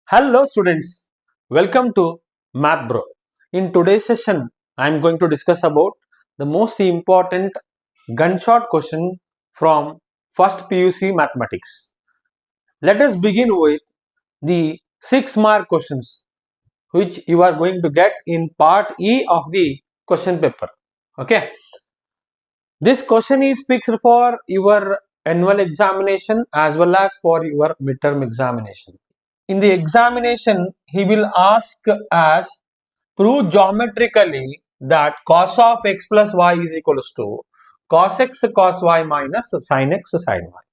Hello students, welcome to Math Bro. In today's session, I am going to discuss about the most important gunshot question from first PUC mathematics. Let us begin with the 6-mark questions which you are going to get in part E of the question paper. Okay. This question is fixed for your annual examination as well as for your midterm examination. In the examination, he will ask us prove geometrically that cos of x plus y is equals to cos x cos y minus sin x sin y.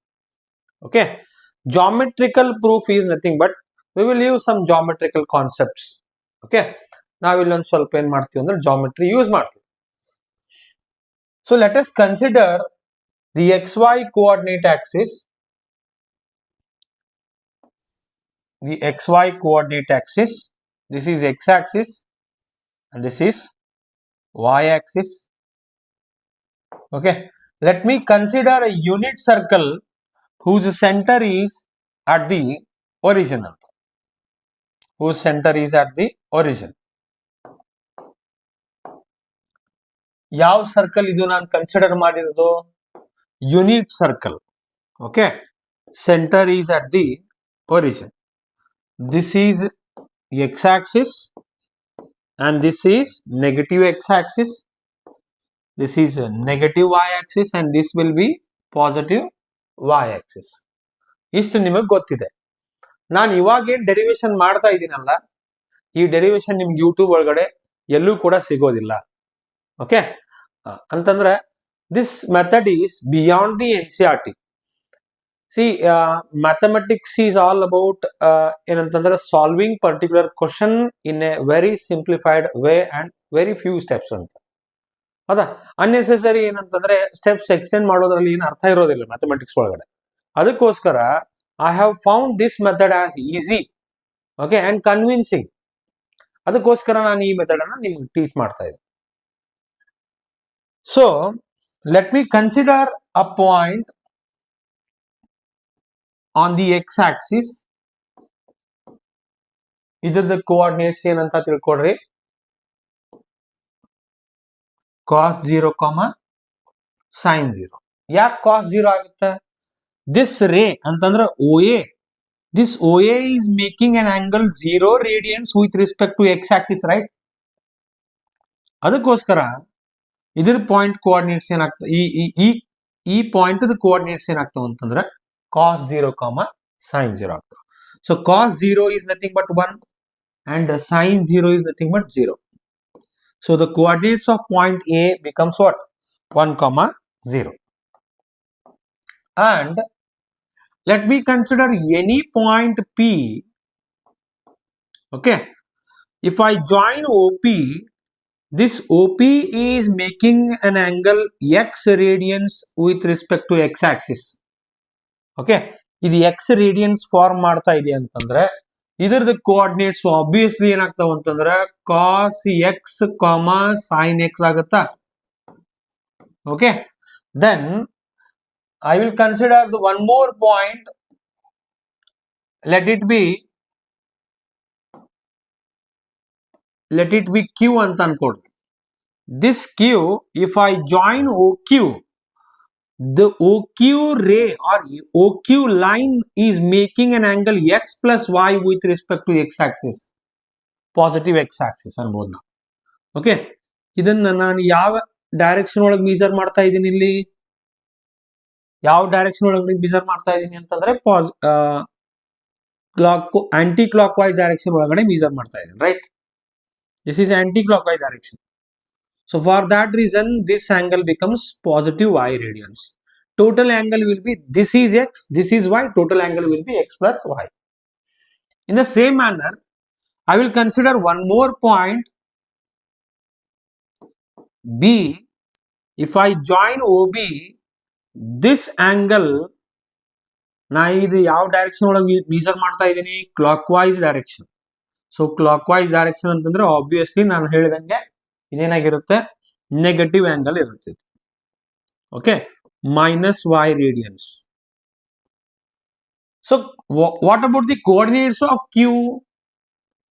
Okay. Geometrical proof is nothing but we will use some geometrical concepts. Okay. Now we will learn ಸ್ವಲ್ಪ ಏನು ಮಾಡ್ತೀವಿ ಅಂದ್ರೆ geometry use ಮಾಡ್ತೀವಿ. So let us consider the xy coordinate axis. The xy coordinate axis. This is x axis and this is y axis. Okay, let me consider a unit circle whose center is at the origin. Whose center is at the origin. ಯಾವ circle ಇದು ನಾನು consider ಮಾಡಿರೋದು unit circle. Okay, centre is at the origin. This is x axis and this is negative x axis. This is a negative y axis and this will be positive y axis. ಇಷ್ಟು ನಿಮಗೆ ಗೊತ್ತಿದೆ. ನಾನು ಇವಾಗೇನು derivation ಮಾಡ್ತಾ ಇದ್ದೀನಲ್ಲ, ಈ derivation ನಿಮ್ಗೆ YouTube ಒಳಗಡೆ ಎಲ್ಲೂ ಕೂಡ ಸಿಗೋದಿಲ್ಲ. ಓಕೆ, ಅಂತಂದ್ರೆ this method is beyond the NCERT. See mathematics is all about ಏನಂತಂದ್ರೆ solving particular question in a very simplified way and very few steps ಅಂತ. ಹೌದಾ, ಅನ್ನೆಸೆಸರಿ ಏನಂತಂದ್ರೆ ಸ್ಟೆಪ್ಸ್ ಎಕ್ಸ್ಟೆಂಡ್ ಮಾಡೋದ್ರಲ್ಲಿ ಏನು ಅರ್ಥ ಇರೋದಿಲ್ಲ ಮ್ಯಾಥಮೆಟಿಕ್ಸ್ ಒಳಗಡೆ. ಅದಕ್ಕೋಸ್ಕರ I have found this method as easy, okay, and convincing. ಅದಕ್ಕೋಸ್ಕರ ನಾನು ಈ ಮೆಥಡ್ ಅನ್ನು ನಿಮ್ಗೆ ಟೀಚ್ ಮಾಡ್ತಾ ಇದ್ದೀನಿ. So let me consider a point on the x axis. ಇದರದ ಕೋಆರ್ಡಿನೇಟ್ಸ್ ಏನಂತ ತಿಳ್ಕೊಡ್ರಿ, cos 0, sin 0. ಯಾಕೆ cos 0 ಆಗುತ್ತೆ? ದಿಸ್ ರೇ ಅಂತಂದ್ರೆ OA, this OA is making an angle 0 radians with respect to x axis, right? ಅದಕ್ಕೋಸ್ಕರ ಇದ್ರ ಪಾಯಿಂಟ್ ಕೋಆರ್ಡಿನೇಟ್ಸ್ ಏನಾಗ್ತದೆ, ಈ ಪಾಯಿಂಟ್ ಕೋಆರ್ಡಿನೇಟ್ಸ್ ಏನಾಗ್ತಾವ ಅಂತಂದ್ರೆ cos 0, sin 0 ಆಗ್ತದೆ. So cos 0 is nothing but 1 and sin 0 is nothing but 0. So the coordinates of point A becomes what? 1, 0. And let me consider any point P. Okay, if I join OP, this OP is making an angle x radians with respect to x axis. Okay, ಇದು x radians form ಮಾಡ್ತಾ ಇದೆ ಅಂತಂದ್ರೆ ಇದರದ coordinates obviously ಏನಾಗ್ತಾವ ಅಂತಂದ್ರೆ cos x sine x ಆಗುತ್ತಾ. Okay, then I will consider the one more point. Let it be Q ಅಂತ ಅನ್ಕೊಡ್ರಿ. This Q, if I join OQ, the OQ ray or OQ line is making an angle x plus y with respect to x axis, positive x axis ಅನ್ಬೋದು ನಾವು. Okay, ಇದನ್ನ ನಾನು ಯಾವ direction ಒಳಗೆ ಮೀಜರ್ ಮಾಡ್ತಾ ಇದ್ದೀನಿ, ಇಲ್ಲಿ ಯಾವ ಡೈರೆಕ್ಷನ್ ಒಳಗೆ ಮೀಜರ್ ಮಾಡ್ತಾ ಇದ್ದೀನಿ ಅಂತಂದ್ರೆ ಆಂಟಿ ಕ್ಲಾಕ್ ವೈಸ್ ಡೈರೆಕ್ಷನ್ ಒಳಗಡೆ ಮೀಜರ್ ಮಾಡ್ತಾ ಇದ್ದೀನಿ, right? This is aunty clock wise direction. So for that reason, this angle becomes positive y radians. Total angle will be, this is x, this is y, total angle will be x plus y. In the same manner, I will consider one more point B. If I join OB, this angle, ನಾ ಇದು ಯಾವ direction ಒಳಗೆ measure ಮಾಡ್ತಾ ಇದ್ದೀನಿ, clock wise direction. So clock wise direction ಅಂತಂದ್ರೆ obviously ನಾನು ಹೇಳಿದಂಗೆ ಇದೇನಾಗಿರುತ್ತೆ, ನೆಗೆಟಿವ್ ಆಂಗಲ್ ಇರುತ್ತೆ. Okay, minus y radians. So what about the coordinates of Q?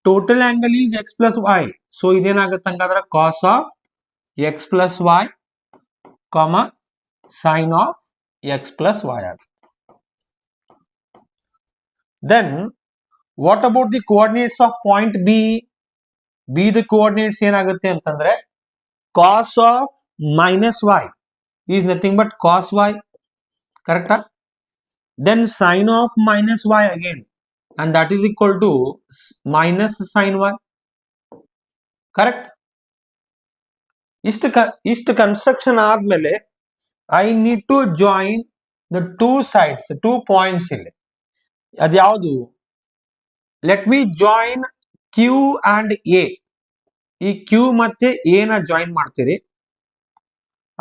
Total angle is x plus y. So ಇದೇನಾಗುತ್ತೆ ಹಂಗಾದ್ರೆ cos of x plus y, comma sin of x plus y ಆಗುತ್ತೆ. Then what about the coordinates of point B? B the coordinates ಏನಾಗುತ್ತೆ ಅಂತಂದ್ರೆ cos of minus y is nothing but cos y, correct? Then sin of minus y again, and that is equal to minus sin y, correct? ಇಷ್ಟು construction ಆದ್ಮೇಲೆ I need to join the two sides, two points ಇಲ್ಲಿ. ಅದ್ಯಾವುದು? Let me join Q and A. ಈ Q ಮತ್ತೆ A ನ join ಮಾಡ್ತೀರಿ.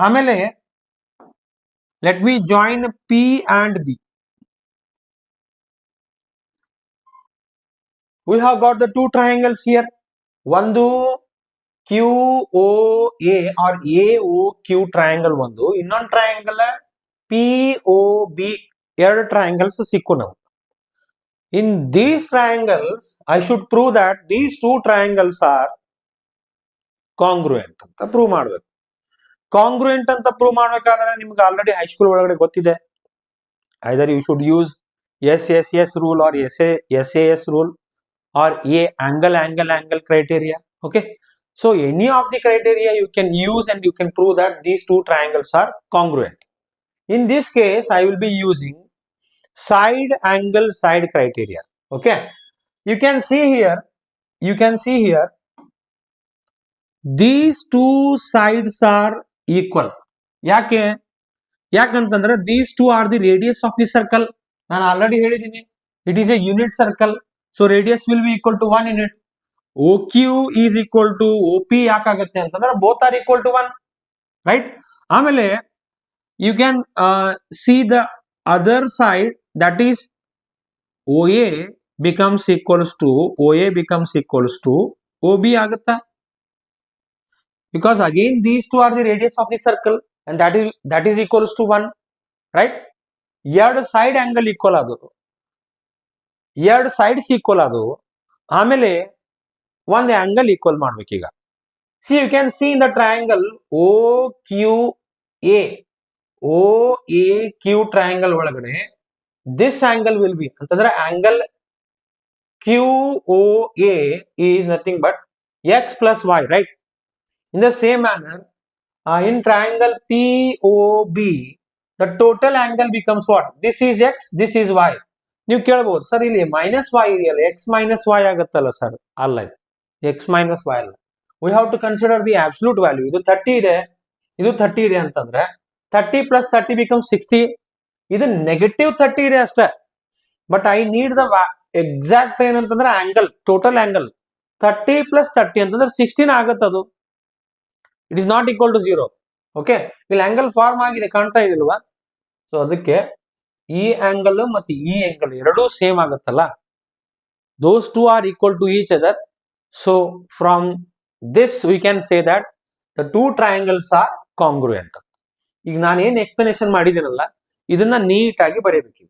ಆಮೇಲೆ let me join P and B. We have got the two triangles here. ಒಂದು Q O A or A O Q triangle ಒಂದು, ಇನ್ನೊಂದು ಟ್ರಯಾಂಗಲ್ ಪಿ ಓ ಬಿ. ಎರಡು triangles ಸಿಕ್ಕು ನಾವು. In these triangles I should prove that these two triangles R ಕಾಂಗ್ರುಯೆಂಟ್ ಅಂತ prove ಮಾಡ್ಬೇಕು. ಕಾಂಗ್ರುಯೆಂಟ್ ಅಂತ prove ಮಾಡ್ಬೇಕಾದ್ರೆ ನಿಮ್ಗೆ ಆಲ್ರೆಡಿ ಹೈಸ್ಕೂಲ್ ಒಳಗಡೆ ಗೊತ್ತಿದೆ. Either you should use S rule or S S rule or a angle criteria. Okay, so any of the criteria you can use and you can prove that these two triangles are congruent. In this case I will be using side angle side criteria. Okay, you can see here these two sides are equal. ಯಾಕಂತಂದ್ರೆ these two are the radius of the circle. ನಾನು already ಹೇಳಿದ್ದೀನಿ, it is a unit circle. So radius will be equal to 1 unit. OQ is equal to OP ಯಾಕಾಗುತ್ತೆ ಅಂತಂದ್ರೆ both are equal to 1, right? ಆಮೇಲೆ you can see the other side, that is OA becomes equals to OB ಆಗುತ್ತಾ? Because again these two are the radius of the circle and that is equals to 1, right? ಎರಡು side angle equal ಆದವು, ಎರಡು sides equal ಆದವು. ಆಮೇಲೆ ಒಂದು angle equal ಮಾಡ್ಬೇಕೀಗ. See you can see in the triangle O A Q triangle ಒಳಗಡೆ this angle will be ಅಂತಂದ್ರೆ angle Q O A is nothing but x plus y, right? In the same manner in triangle P O B the total angle becomes what? This is x, this is y. ನೀವು ಕೇಳ್ಬೋದು, sir ಇಲ್ಲಿ minus Y ಇದೆಯಲ್ಲ, x minus y ಆಗುತ್ತಲ್ಲ sir? ಅಲ್ಲ, ಇದು x minus y ಅಲ್ಲ. We have to consider the absolute value. ಇದು 30 ಇದೆ, ಇದು 30 ಇದೆ ಅಂತಂದ್ರೆ 30 + 30 becomes 60. ಇದು ನೆಗೆಟಿವ್ 30 ಇದೆ ಅಷ್ಟೇ. But I need the exact ಏನಂತಂದ್ರೆ ಆಂಗಲ್, ಟೋಟಲ್ ಆಂಗಲ್ 30 + 30 ಅಂತಂದ್ರೆ 16 ಆಗುತ್ತೆ. ಅದು it is not equal to 0. Okay, ಇಲ್ಲಿ ಆಂಗಲ್ ಫಾರ್ಮ್ ಆಗಿದೆ, ಕಾಣ್ತಾ ಇದೆಯಲ್ವಾ? ಸೊ ಅದಕ್ಕೆ ಈ ಆಂಗಲ್ ಮತ್ತೆ ಈ ಆಂಗಲ್ ಎರಡೂ ಸೇಮ್ ಆಗುತ್ತಲ್ಲ, those two are equal to each other. So from this we can say that the two triangles are congruent. ಈಗ ನಾನು ಏನು ಎಕ್ಸ್ಪ್ಲನೇಷನ್ ಮಾಡಿದ್ದೀನಲ್ಲ, ಇದನ್ನ ನೀಟಾಗಿ ಬರೀಬೇಕು.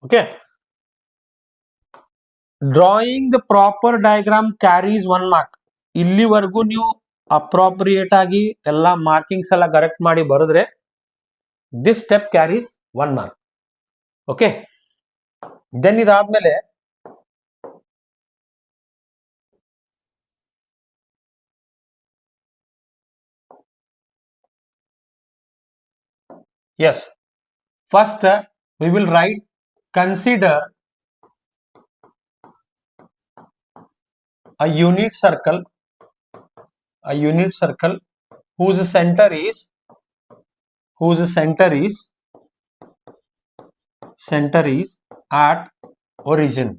Okay, drawing the proper diagram carries 1 mark. ಇಲ್ಲಿವರೆಗೂ ನೀವು ಅಪ್ರಾಪ್ರಿಯೇಟ್ ಆಗಿ ಎಲ್ಲ ಮಾರ್ಕಿಂಗ್ಸ್ ಎಲ್ಲ ಕರೆಕ್ಟ್ ಮಾಡಿ ಬರೆದ್ರೆ this step carries 1 mark. Okay, then ಇದಾದ್ಮೇಲೆ yes, first we will write consider a unit circle whose center is at origin.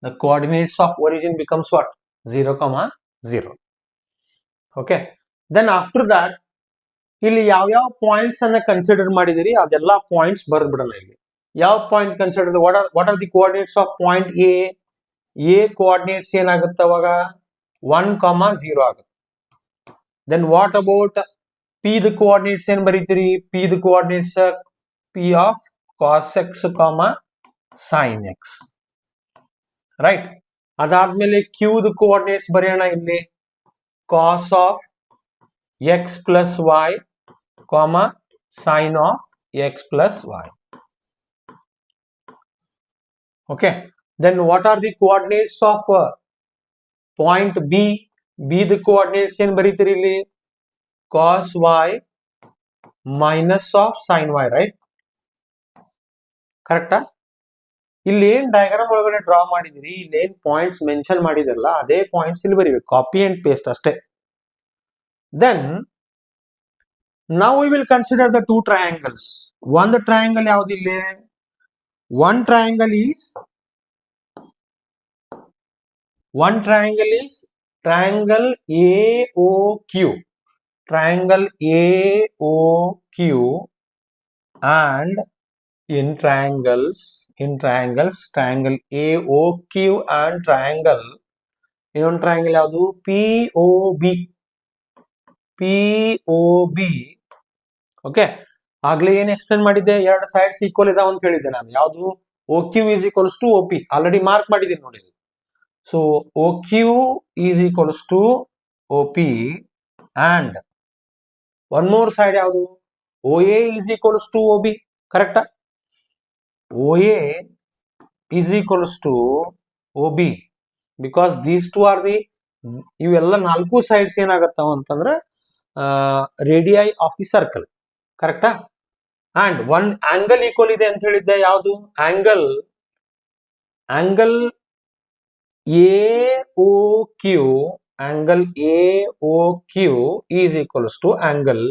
The coordinates of origin becomes what? 0, 0. Okay, then after that ಇಲ್ಲಿ ಯಾವ points ಅನ್ನ consider ಮಾಡಿದಿರಿ ಅದೆಲ್ಲ points ಬರ್ದ್ಬಿಡೋಣ. ಇಲ್ಲಿ ಯಾವ point consider, what are the coordinates of point A coordinates ಏನಾಗುತ್ತೆ ಅವಾಗ? 1, 0 ಆಗುತ್ತೆ. Then what about P the coordinates ಏನ್ ಬರೀತೀರಿ? P the coordinates P of cos x comma sine x, right. ಅದಾದ್ಮೇಲೆ ಕ್ಯೂದ ಕೋಆರ್ಡಿನೇಟ್ಸ್ ಬರೆಯೋಣ. ಇಲ್ಲಿ cos of x plus y comma sine of x plus y. Okay, then what are the coordinates of point B? B the coordinates ಏನು ಬರೀತೀರಿ ಇಲ್ಲಿ? cos y minus of sin y, right? ಕರೆಕ್ಟಾ? ಇಲ್ಲಿ ಏನ್ diagram ಒಳಗಡೆ draw ಮಾಡಿದಿರಿ, ಇಲ್ಲಿ ಏನ್ points mention ಮಾಡಿದಿರಲ್ಲ ಅದೇ ಪಾಯಿಂಟ್ಸ್ ಇಲ್ಲಿ ಬರೀಬೇಕು, ಕಾಪಿ ಅಂಡ್ ಪೇಸ್ಟ್ ಅಷ್ಟೇ. Then now we will consider the two triangles. ಒಂದು ಟ್ರಯಾಂಗಲ್ ಯಾವ್ದು ಇಲ್ಲಿ? One triangle is triangle AOQ. Triangle AOQ, and in triangles triangle AOQ and triangle ಇನ್ನೊಂದು ಟ್ರಯಾಂಗಲ್ ಯಾವುದು? POB. ಓಕೆ, ಆಗ್ಲೇ ಏನ್ ಎಕ್ಸ್ಪ್ಲೇನ್ ಮಾಡಿದ್ದೆ? ಎರಡು ಸೈಡ್ಸ್ ಈಕ್ವಲ್ ಇದಾವ ಅಂತ ಹೇಳಿದ್ದೆ ನಾನು. ಯಾವುದು? OQ is equals to OP. Already mark ಮಾಡಿದ್ದೀನಿ ನೋಡಿ. So OQ is equals to OP and one more side ಯಾವುದು? OA is equals to OB. ಕರೆಕ್ಟಾ? OA is equals to OB because these two are the, ಇವೆಲ್ಲ ನಾಲ್ಕು sides ಏನಾಗತ್ತಾವ ಅಂತಂದ್ರೆ radii of the circle. ಕರೆಕ್ಟಾ? And one angle equal ಇದೆ ಅಂತ ಹೇಳಿದ್ದೆ. ಯಾವುದು? Angle AOQ. Angle AOQ is equals to angle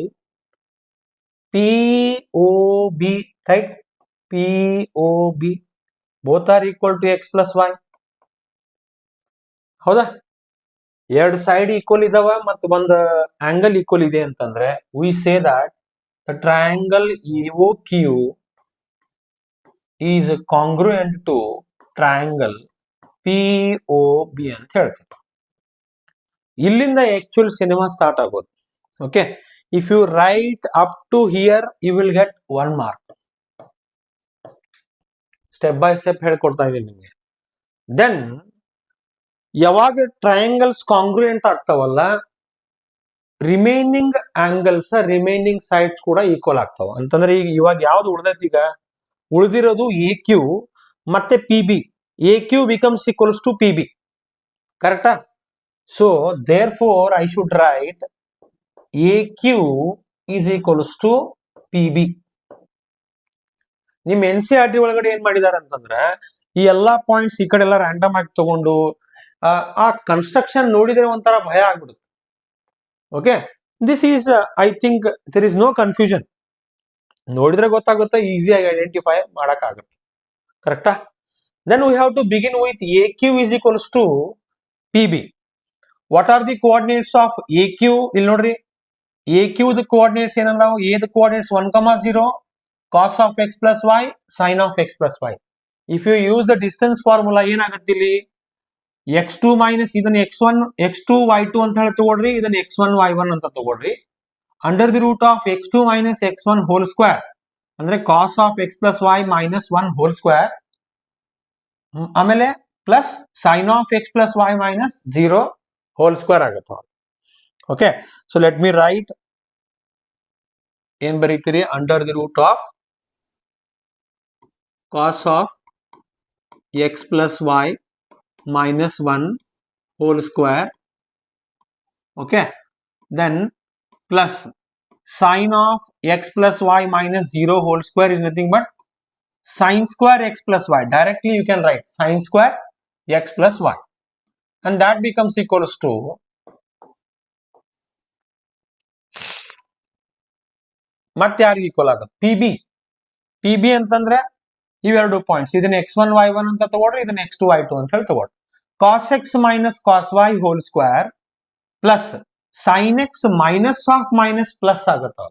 POB, right? POB. Both are equal to x plus y. ಹೌದಾ? ಎರಡು ಸೈಡ್ ಈಕ್ವಲ್ ಇದಾವ ಮತ್ತು ಒಂದು ಆಂಗಲ್ ಈಕ್ವಲ್ ಇದೆ ಅಂತಂದ್ರೆ we say that the triangle AOQ is congruent to triangle POB ಅಂತ ಹೇಳ್ತೀವಿ. ಇಲ್ಲಿಂದ ಆಕ್ಚುಯಲ್ ಸಿನಿಮಾ ಸ್ಟಾರ್ಟ್ ಆಗೋದು. Okay, if you write up to here you will get 1 mark. Step by step ಹೇಳ್ಕೊಡ್ತಾ ಇದ್ದೀನಿ ನಿಮಗೆ. ದೆನ್ ಯಾವಾಗ ಟ್ರಯಾಂಗಲ್ಸ್ ಕಾಂಗ್ರುಯೆಂಟ್ ಆಗ್ತಾವಲ್ಲ, remaining angles remaining sides ಕೂಡ ಈಕ್ವಲ್ ಆಗ್ತಾವ. ಅಂತಂದ್ರೆ ಈಗ ಇವಾಗ ಯಾವ್ದು ಉಳ್ದೈತಿ? ಈಗ ಉಳಿದಿರೋದು AQ ಮತ್ತೆ PB. AQ becomes equals to PB. ಕರೆಕ್ಟಾ? So therefore I should write AQ is equals to PB. ನಿಮ್ NCERT ಒಳಗಡೆ ಏನ್ ಮಾಡಿದಾರೆ ಅಂತಂದ್ರೆ ಈ ಎಲ್ಲಾ ಪಾಯಿಂಟ್ಸ್ ಈ ಕಡೆ ಎಲ್ಲ ರ್ಯಾಂಡಮ್ ಆಗಿ ತಗೊಂಡು ಆ ಕನ್ಸ್ಟ್ರಕ್ಷನ್ ನೋಡಿದ್ರೆ ಒಂಥರ ಭಯ ಆಗ್ಬಿಡುತ್ತೆ. Okay, this is I think there is no confusion. ನೋಡಿದ್ರೆ ಗೊತ್ತಾಗುತ್ತೆ, ಈಸಿಯಾಗಿ ಐಡೆಂಟಿಫೈ ಮಾಡಕ್ ಆಗುತ್ತೆ. ಕರೆಕ್ಟಾ? Then we have to begin with AQ is equals to PB. What are the coordinates of AQ? ಇಲ್ಲಿ ನೋಡ್ರಿ, AQ the coordinates ಏನಂದಾವು? A the coordinates 1, 0, cos of x plus y, sin of x plus y. If you use the distance formula ಏನಾಗುತ್ತೆ ಇಲ್ಲಿ? x2 minus ಇದನ್ನ x2 y2 ಅಂತ ಹೇಳಿ ತಗೊಳ್ರಿ, ಇದನ್ನ x1 y1 ಅಂತ ತಗೊಳ್ರಿ. Under the root of x2 minus x1 whole square ಅಂದ್ರೆ cos of x plus y minus 1 whole square, ಆಮೇಲೆ plus sine of x plus y minus 0 whole square ಆಗುತ್ತೆ. Okay, so let me write. ಏನ್ ಬರೀತೀರಿ? Under the root of cos of x plus y minus 1 whole square. Okay, then plus sine of x plus y minus 0 whole square is nothing but sin square x plus y. Directly you can write sin square x plus y, and that becomes equals to ಮತ್ತೆ ಯಾರಿಗೆ equal ಆಗುತ್ತೆ? PB ಅಂತಂದ್ರೆ ಇವೆರಡು points, ಇದನ್ನ x1 y1 ಅಂತ ತಗೊಳ್ರಿ, ಇದನ್ನ x2 y2 ಅಂತ ಹೇಳಿ ತಗೊಳ್ರಿ. cos x minus cos y whole square plus sin x minus of minus plus ಆಗುತ್ತೆ,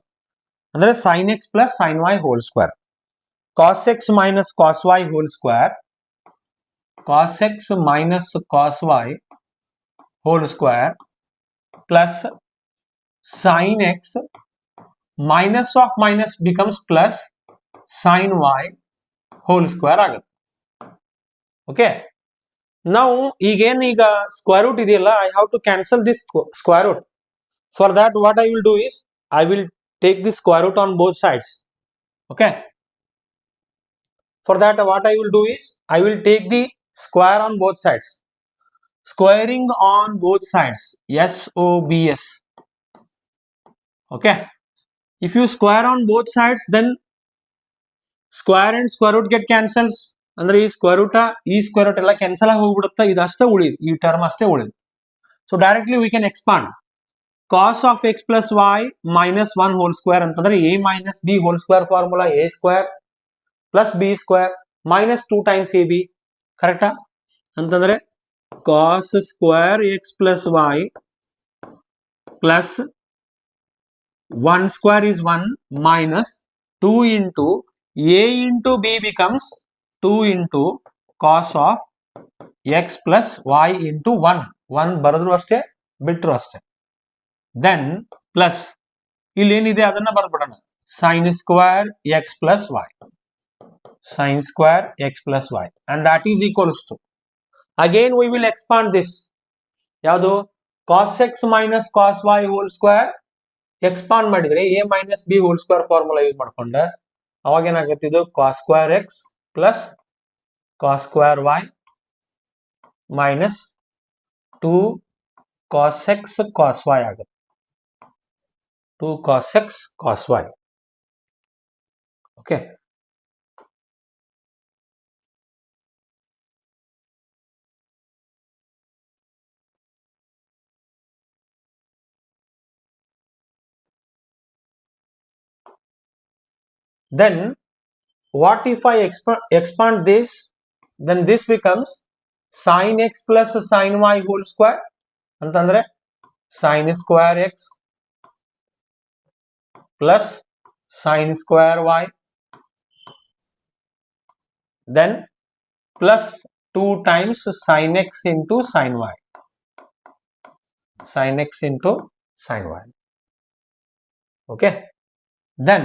ಅಂದ್ರೆ sin x plus sin y whole square. cos x minus cos y whole square, cos x minus cos y whole square plus sin x minus of minus becomes plus sin y whole square ಆಗುತ್ತೆ. ಓಕೆ, ನಾವು ಈಗ square root ಇದೆಯಲ್ಲ, I have to cancel this square root. For that what I will do is I will take the square root on both sides. Okay, for that what I will do is I will take the square on both sides. Squaring on both sides, SOBS. Okay, if you square on both sides, then square and square root get cancels. ಅಂದ್ರೆ ಈ square root ಎಲ್ಲ cancel ಆಗಿ ಹೋಗ್ಬಿಡುತ್ತೆ, ಇದಷ್ಟೇ ಉಳಿಯುತ್ತೆ, ಈ term ಅಷ್ಟೇ ಉಳಿಯುತ್ತೆ. So directly we can expand cos of x plus y minus 1 whole square ಅಂತಂದ್ರೆ a minus b whole square formula a square plus b square minus 2 times ab. ಕರೆಕ್ಟಾ? ಅಂತಂದ್ರೆ cos square x plus y plus 1 square is 1 minus 2 into a into b becomes 2 into cos of x plus y into 1 ಬರೆದ್ರು ಅಷ್ಟೇ, ಬಿಟ್ರು ಅಷ್ಟೇ. Then plus ಇಲ್ಲಿ ಏನಿದೆ ಅದನ್ನ ಬರ್ಬಿಡೋಣ, sin square x plus y, sin square x plus y, and that is equals to, again we will expand this, ಯಾವುದು cos x minus cos y whole square expand ಮಾಡಿದ್ರೆ a minus b whole square formula use ಮಾಡ್ಕೊಂಡೆ, ಅವಾಗ ಏನಾಗುತ್ತೆ, ಇದು cos square x plus cos square y minus 2 cos x cos y ಆಗುತ್ತೆ, 2 cos x cos y. Okay, then what if I expand this, then this becomes sin x plus sin y whole square ಅಂತಂದ್ರೆ sin square x plus sin square y, then plus 2 times sin x into sin y, sin x into sin y. Okay, then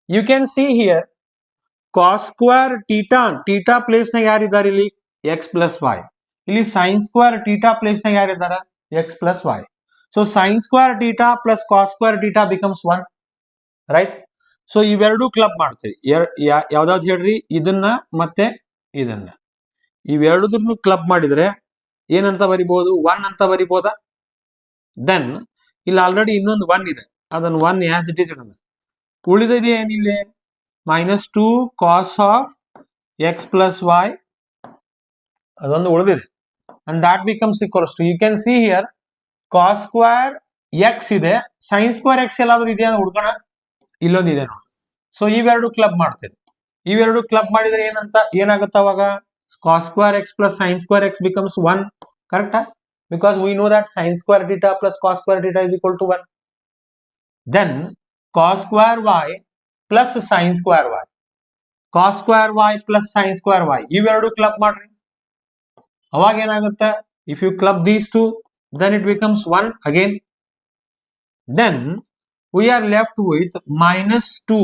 you can see here cos square theta place ನಾಗ ಯಾರಿದ್ದಾರೆ ಇಲ್ಲಿ x plus y, ಇಲ್ಲಿ sin square theta place ನಾಗ ಯಾರಿದ್ದಾರೆ x plus y. So sin square theta plus cos square theta becomes 1, right? So ಇವೆರಡು club ಮಾಡ್ತೀವಿ, ಯಾವ್ದಾವ್ದು ಹೇಳ್ರಿ, ಇದನ್ನ ಮತ್ತೆ ಇದನ್ನ, ಇವೆರಡನ್ನು ಕ್ಲಬ್ ಮಾಡಿದ್ರೆ ಏನಂತ ಬರಿಬಹುದು, 1 ಅಂತ ಬರಿಬಹುದಾ? ದೆನ್ ಇಲ್ಲಿ ಆಲ್ರೆಡಿ ಇನ್ನೊಂದು 1 ಇದೆ, ಅದನ್ನು 1 ಆಸ್ ಇಟ್ ಈಸ್ ಇಡೋಣ. ಉಳಿದಿದೆ ಏನಿಲ್ಲ, -2 cos of x plus y, ಅದೊಂದು ಉಳಿದಿದೆ, and that becomes equals to, you can see here cos square x ಇದೆ, sin square x ಎಲ್ಲಾದ್ರೂ ಇದೆಯಾ ಹುಡ್ಕೋಣ, ಇಲ್ಲೊಂದಿದೆ ನೋಡಿ. ಸೊ ಇವೆರಡು ಕ್ಲಬ್ ಮಾಡ್ತೇವೆ, ಇವೆರಡು ಕ್ಲಬ್ ಮಾಡಿದ್ರೆ ಏನಾಗುತ್ತೆ ಅವಾಗ, cos square x plus sin square x becomes 1, ಕರೆಕ್ಟಾ? Because we know that sin square theta plus cos square theta is equal to 1. Then cos square y plus sin square y, cos square y plus sin square y, ಇವೆರಡು club ಮಾಡ್ರಿ, ಅವಾಗ ಏನಾಗುತ್ತೆ, if you club these two, then it becomes 1 again. Then we are left with -2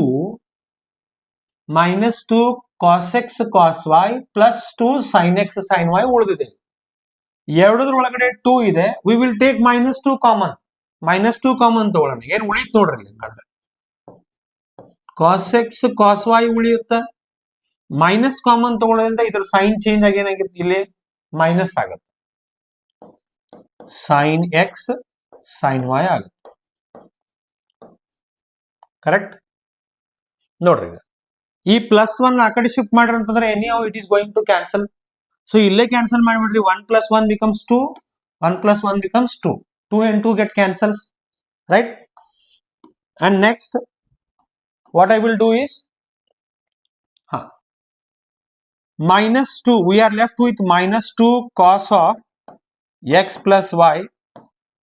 cos x cos y plus 2 sin x sin y ಉಳಿದಿದೆ. ಎರಡರ ಒಳಗಡೆ 2 ಇದೆ, we will take -2 common, -2 common ತಗೊಳ್ಳೋಣ, ಏನ್ ಉಳಿತು ನೋಡ್ರಿ, cos x cos y ಉಳಿಯುತ್ತೆ, minus common ತಗೊಳ್ಳೋದ್ರಿಂದ ಇದ್ರ ಸೈನ್ ಚೇಂಜ್ ಆಗಿ ಏನಾಗುತ್ತೆ, ಇಲ್ಲಿ ಮೈನಸ್ ಆಗುತ್ತೆ, sin x sin y ಆಗುತ್ತೆ. ಕರೆಕ್ಟ್? ನೋಡ್ರಿ, ಈ +1 ಆ ಕಡೆ ಶಿಫ್ಟ್ ಮಾಡ್ರಿ ಅಂತಂದ್ರೆ anyhow it is going to cancel. So ಇಲ್ಲೇ ಕ್ಯಾನ್ಸಲ್ ಮಾಡಿಬಿಡ್ರಿ, 1 + 1 becomes 2, 1 + 1 becomes 2, 2 and 2 get cancels, right? And next what I will do is -2, we are left with -2 cos of x plus y.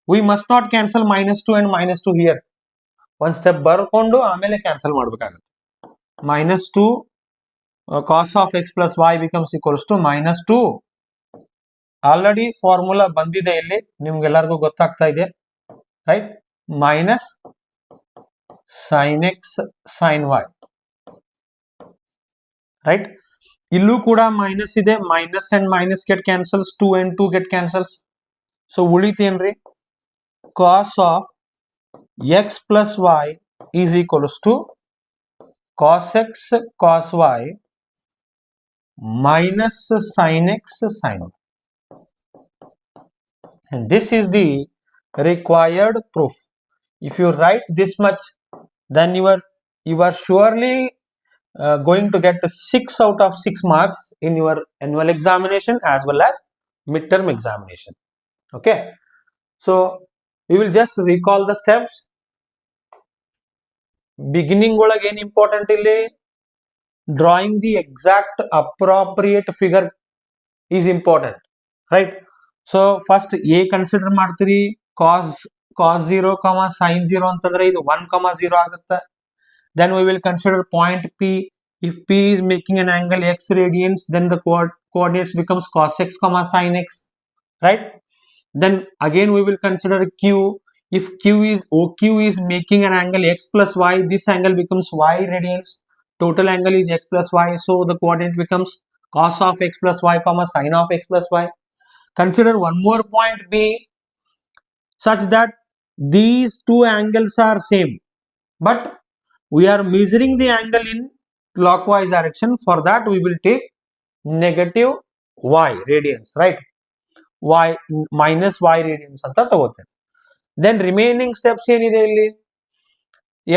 We must not cancel -2 and -2 here. ಒಂದು step ಬರ್ಕೊಂಡು ಆಮೇಲೆ cancel ಮಾಡಬೇಕಾಗುತ್ತೆ. -2 cos of x plus y becomes equals to -2. Already formula ಬಂದಿದೆ ಇಲ್ಲಿ, ನಿಮ್ಗೆಲ್ಲರಿಗೂ ಗೊತ್ತಾಗ್ತಾ ಇದೆ, right? Minus sin x sin y, right? ಇಲ್ಲೂ ಕೂಡ ಮೈನಸ್ ಇದೆ, minus and minus get cancels, 2 and 2 get cancels. So ಉಳಿತೇನ್ರಿ, cos of x plus y is equals to cos x cos y minus sin x sin y. And this is the required proof. If you write this much, then you are surely going to get 6 out of 6 marks in your annual examination as well as midterm examination. Okay, so we will just recall the steps. Beginning ಒಳಗೆ ಏನು important ಇಲ್ಲಿ, drawing the exact appropriate figure is important, right? So first a consider ಮಾಡ್ತೀರಿ, cos 0 sin 0 ಅಂತಂದ್ರೆ ಇದು 1 0 ಆಗುತ್ತೆ. Then we will consider point P. If P is making an angle x radians, then the coordinates becomes cos x sin x, right? Then again we will consider Q. If OQ is making an angle x plus y, this angle becomes y radians. Total angle is x plus y, so the coordinate becomes cos of x plus y sin of x plus y. Consider one more point B such that these two angles are same, but we are measuring the angle in clockwise direction. For that we will take negative y radians, right? Y minus y radians anta ತಗೋತೇನೆ. Then remaining steps ಏನಿದೆ ಇಲ್ಲಿ,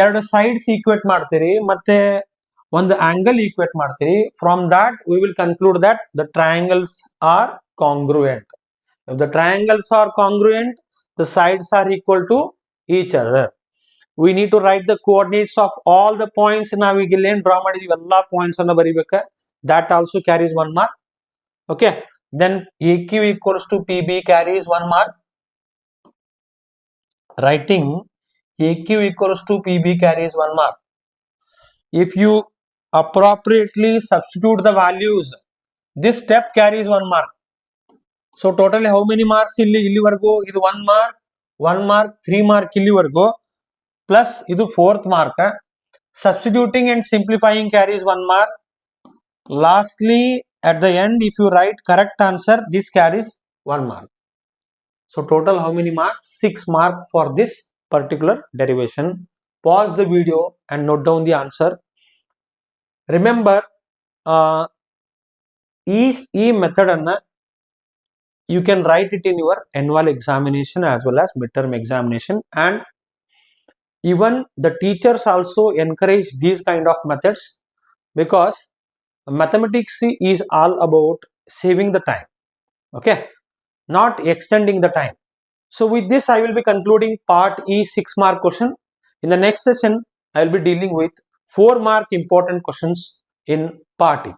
ಎರಡು sides equate ಮಾಡ್ತೀರಿ ಮತ್ತೆ ಒಂದು angle equate ಮಾಡ್ತೀರಿ. From that we will conclude that the triangles are congruent. If the triangles are congruent, the sides are equal to each other. We need to write the coordinates of all the points. ನಾವೀಗ ಇಲ್ಲಿ ಏನು draw ಮಾಡಿದೀವಿ ಎಲ್ಲ points ಅನ್ನ ಬರೀಬೇಕು. That also carries 1 mark. Okay, then AQ equals to PB carries 1 mark. Writing AQ equals to PB carries 1 mark. If you appropriately substitute the values, this step carries 1 mark. So totally how many marks ಇಲ್ಲಿವರೆಗೂ ಇದು 1 mark 3 mark ಇಲ್ಲಿವರೆಗೂ plus ಇದು 4th mark. Substituting and simplifying carries 1 mark. Lastly at the end if you write correct answer, this carries 1 mark. So total how many marks? 6 mark for this particular derivation. Pause the video and note down the answer. Remember ಈ method anna you can write it in your annual examination as well as midterm examination, and even the teachers also encourage these kind of methods because mathematics is all about saving the time, okay, not extending the time. So with this I will be concluding part E 6 mark question. In the next session I will be dealing with 4 mark important questions in part E.